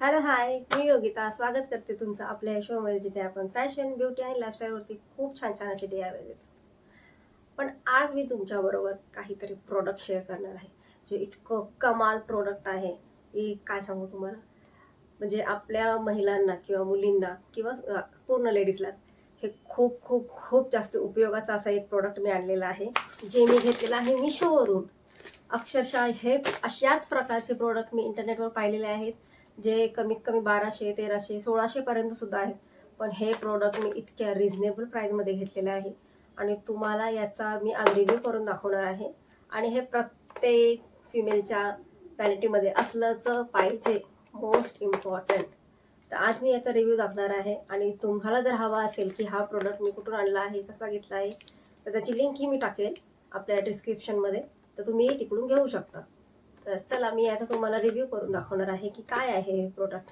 Hello hi, मी योगिता स्वागत करते तुमचं आपल्या या शोमध्ये, जिथे आपण फॅशन, ब्युटी आणि लाईफस्टाईलवरती खूप छान छान असे DIY देत असतो. पण आज मी तुमच्याबरोबर काहीतरी प्रोडक्ट शेअर करणार आहे, जे इतकं कमाल प्रोडक्ट आहे की काय सांगू तुम्हाला. म्हणजे आपल्या महिलांना किंवा मुलींना किंवा पूर्ण लेडीजलाच हे खूप खूप खूप जास्त उपयोगाचं असं एक प्रोडक्ट मी आणलेलं आहे, जे मी घेतलेलं आहे मिशोवरून. अक्षरशः हे अशाच प्रकारचे प्रोडक्ट मी इंटरनेटवर पाहिलेले आहेत, जे कमीत कमी 1200, 1300, 1600 पर्यंत सुद्धा आहेत. पण हे प्रोडक्ट मी इतक्या रिझनेबल प्राईसमध्ये घेतलेलं आहे आणि तुम्हाला याचा मी आज रिव्ह्यू करून दाखवणार आहे. आणि हे प्रत्येक फिमेलच्या व्हॅनिटीमध्ये असलंच पाहिजे, मोस्ट इम्पॉर्टंट. तर आज मी याचा रिव्ह्यू दाखवणार आहे आणि तुम्हाला जर हवा असेल की हा प्रोडक्ट मी कुठून आणला आहे, कसा घेतला आहे, तर त्याची लिंकही मी टाकेल आपल्या डिस्क्रिप्शनमध्ये, तर तुम्ही तिकडून घेऊ शकता. तर चला, मी याचा तुम्हाला रिव्ह्यू करून दाखवणार आहे की काय आहे हे प्रोडक्ट.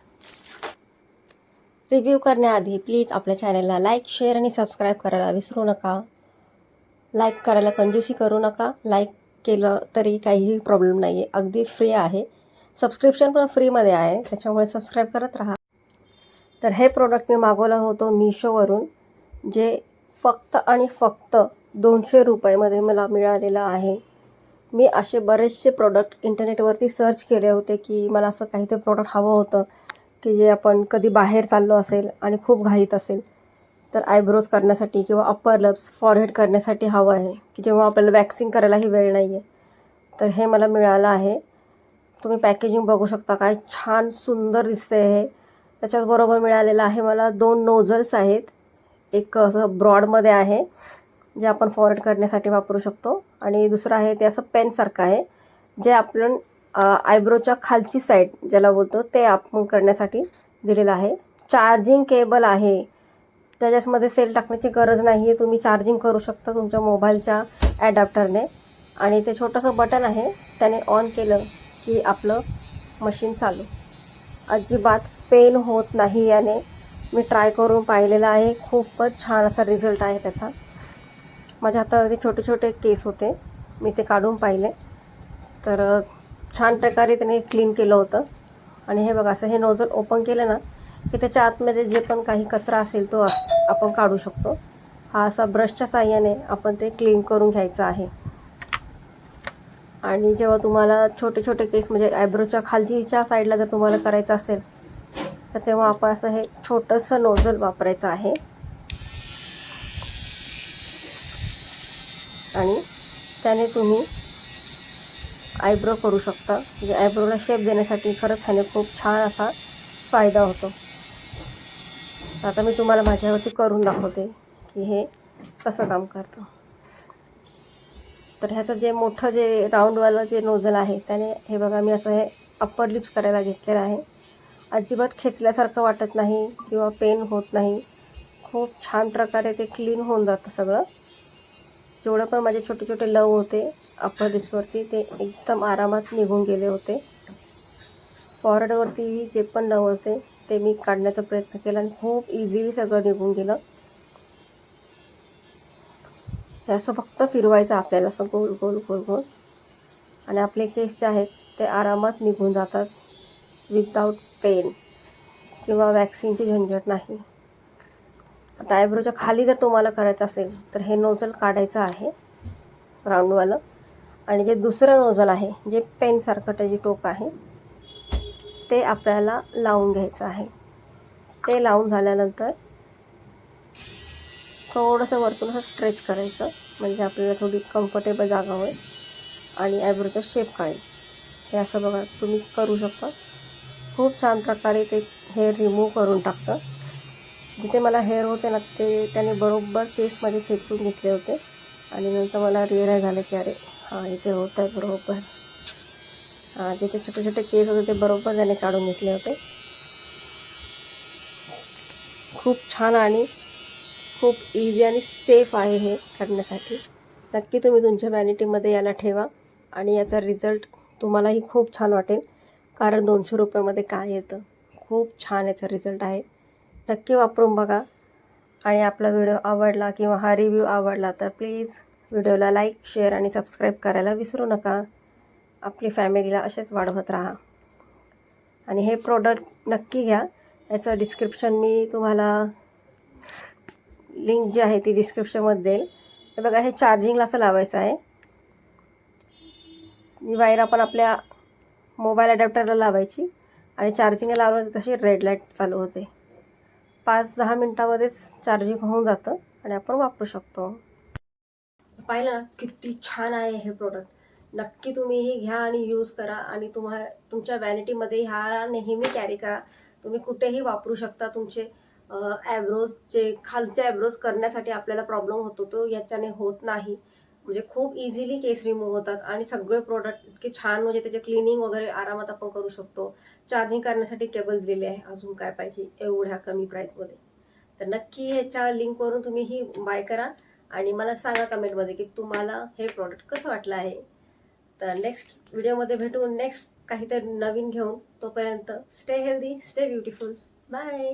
रिव्ह्यू करण्याआधी प्लीज आपल्या चॅनलला लाईक, शेअर आणि सबस्क्राईब करायला विसरू नका. लाईक करायला कंजूसी करू नका. लाईक केलं तरी काहीही प्रॉब्लेम नाही आहे, अगदी फ्री आहे. सबस्क्रिप्शन पण फ्रीमध्ये आहे, त्याच्यामुळे सबस्क्राईब करत राहा. तर हे प्रोडक्ट मी मागवलं होतं मिशोवरून, जे फक्त आणि फक्त 200 रुपयामध्ये मला मिळालेलं आहे. मी असे बरेचसे प्रोडक्ट इंटरनेटवरती सर्च केले होते की मला असं काहीतरी प्रोडक्ट हवं होतं की जे आपण कधी बाहेर चाललो असेल आणि खूप घाईत असेल तर आयब्रोज करण्यासाठी किंवा अप्पर लिप्स, फॉरहेड करण्यासाठी हवं आहे, की जेव्हा आपल्याला वॅक्सिंग करायलाही वेळ नाही आहे. तर हे मला मिळालं आहे. तुम्ही पॅकेजिंग बघू शकता, काय छान सुंदर दिसते हे. त्याच्याचबरोबर मिळालेलं आहे मला 2 नोझल्स आहेत. एक असं ब्रॉडमध्ये आहे, जे आपण फॉरहेड करण्यासाठी वापरू शकतो, आणि दुसरं आहे ते असं पेनसारखं आहे, जे आपण आयब्रोच्या खालची साईड ज्याला बोलतो ते आपण करण्यासाठी दिलेलं आहे. चार्जिंग केबल आहे, त्याच्यामध्ये सेल टाकण्याची गरज नाही आहे. तुम्ही चार्जिंग करू शकता तुमच्या मोबाईलच्या ॲडॅप्टरने. आणि ते छोटंसं बटन आहे, त्याने ऑन केलं की आपलं मशीन चालू. अजिबात पेन होत नाही याने. मी ट्राय करून पाहिलेलं आहे, खूपच छान असा रिझल्ट आहे त्याचा. माझ्या हातावरती छोटे छोटे केस होते, मी ते काढून पाहिले, तर छान प्रकारे त्याने क्लीन केलं होतं. आणि हे बघा, असं हे नोझल ओपन केलं ना की त्याच्या आतमध्ये जे पण काही कचरा असेल तो आपण काढू शकतो. हा असा ब्रशच्या साहाय्याने आपण ते क्लीन करून घ्यायचं आहे. आणि जेव्हा तुम्हाला छोटे छोटे केस म्हणजे आयब्रोच्या खालच्या साईडला जर तुम्हाला करायचं असेल तर तेव्हा आपण असं हे छोटंसं नोझल वापरायचं आहे. आणि त्याने तुम्ही आयब्रो करू शकता. म्हणजे आयब्रोला शेप देण्यासाठी खरंच ह्याने खूप छान असा फायदा होतो. आता मी तुम्हाला माझ्यावरती करून दाखवते की हे कसं काम करतं. तर ह्याचं जे मोठं जे राऊंडवालं जे नोझल आहे त्याने हे बघा, मी असं हे अप्पर लिप्स करायला घेतलेलं आहे. अजिबात खेचल्यासारखं वाटत नाही किंवा पेन होत नाही. खूप छान प्रकारे ते क्लीन होऊन जातं सगळं. जेवढं पण माझे छोटे छोटे लव होते अप्पर लिप्सवरती ते एकदम आरामात निघून गेले होते. फॉरहेडवरती जे पण लव होते ते मी काढण्याचा प्रयत्न केला आणि खूप इझिली सगळं निघून गेलं. हे असं फक्त फिरवायचं आपल्याला, असं गोल गोल गोल गोल, आणि आपले केस जे आहेत ते आरामात निघून जातात विदाऊट पेन किंवा वॅक्सिंगची झंझट नाही. आता आयब्रोच्या खाली जर तुम्हाला करायचं असेल तर हे नोझल काढायचं आहे राऊंडवालं, आणि जे दुसरं नोझल आहे जे पेनसारखं त्याची टोक आहे ते आपल्याला लावून घ्यायचं आहे. ते लावून झाल्यानंतर थोडंसं वरतून असं स्ट्रेच करायचं, म्हणजे आपल्याला थोडी कम्फर्टेबल जागा होईल आणि आयब्रोचा शेप कळेल. हे असं बघा तुम्ही करू शकता. खूप छान प्रकारे ते हेअर रिमूव्ह करून टाकतं. जिथे मला हेअर होते ना ते त्याने बरोबर केस माझे खेचून घेतले होते, आणि नंतर मला रिअलाईज झालं की अरे हां, इथे होत आहे बरोबर. हां, जिथे छोटे छोटे केस होते ते बरोबर त्याने काढून घेतले होते. खूप छान आणि खूप इझी आणि सेफ आहे हे करण्यासाठी. नक्की तुम्ही तुमच्या व्हॅनिटीमध्ये याला ठेवा आणि याचा रिझल्ट तुम्हालाही खूप छान वाटेल, कारण 200 रुपयामध्ये काय येतं. खूप छान याचा रिझल्ट आहे. नक्की वापरून बघा. आणि आपला व्हिडिओ आवडला किंवा हा रिव्ह्यू आवडला तर प्लीज व्हिडिओला लाईक, शेअर आणि सबस्क्राईब करायला विसरू नका. आपली फॅमिलीला असेच वाढवत राहा. आणि हे प्रोडक्ट नक्की घ्या. याचं डिस्क्रिप्शन मी तुम्हाला लिंक जी आहे ती डिस्क्रिप्शनमध्ये देईल. हे बघा, हे चार्जिंगला असं लावायचं आहे. ही वायर आपण आपल्या मोबाईल अडॅप्टरला लावायची आणि चार्जिंगला लावलं तशी रेड लाईट चालू होते. 5-10 मिनटामध्येच चार्जिंग होऊन जातं आणि आपण वापरू शकतो. पाहिलं ना किती छान आहे हे प्रोडक्ट. नक्की तुम्हीही घ्या आणि यूज करा आणि तुमच्या व्हॅनिटीमध्ये ह्या नेहमी कॅरी करा. तुम्ही कुठेही वापरू शकता. तुमचे ॲब्रोजचे खालचे ॲब्रोज करण्यासाठी आपल्याला प्रॉब्लेम होतो तो याच्याने होत नाही. म्हणजे खूप इझिली केस रिमूव्ह होतात आणि सगळे प्रोडक्ट इतके छान, म्हणजे त्याचे क्लिनिंग वगैरे आरामात आपण करू शकतो. चार्जिंग करण्यासाठी केबल दिलेली आहे. अजून काय पाहिजे एवढ्या कमी प्राईसमध्ये. तर नक्की ह्याच्या लिंकवरून तुम्हीही बाय करा आणि मला सांगा कमेंटमध्ये की तुम्हाला हे प्रोडक्ट कसं वाटलं आहे. तर नेक्स्ट व्हिडिओमध्ये भेटू, नेक्स्ट काहीतरी नवीन घेऊन. तोपर्यंत stay healthy, stay beautiful. Bye.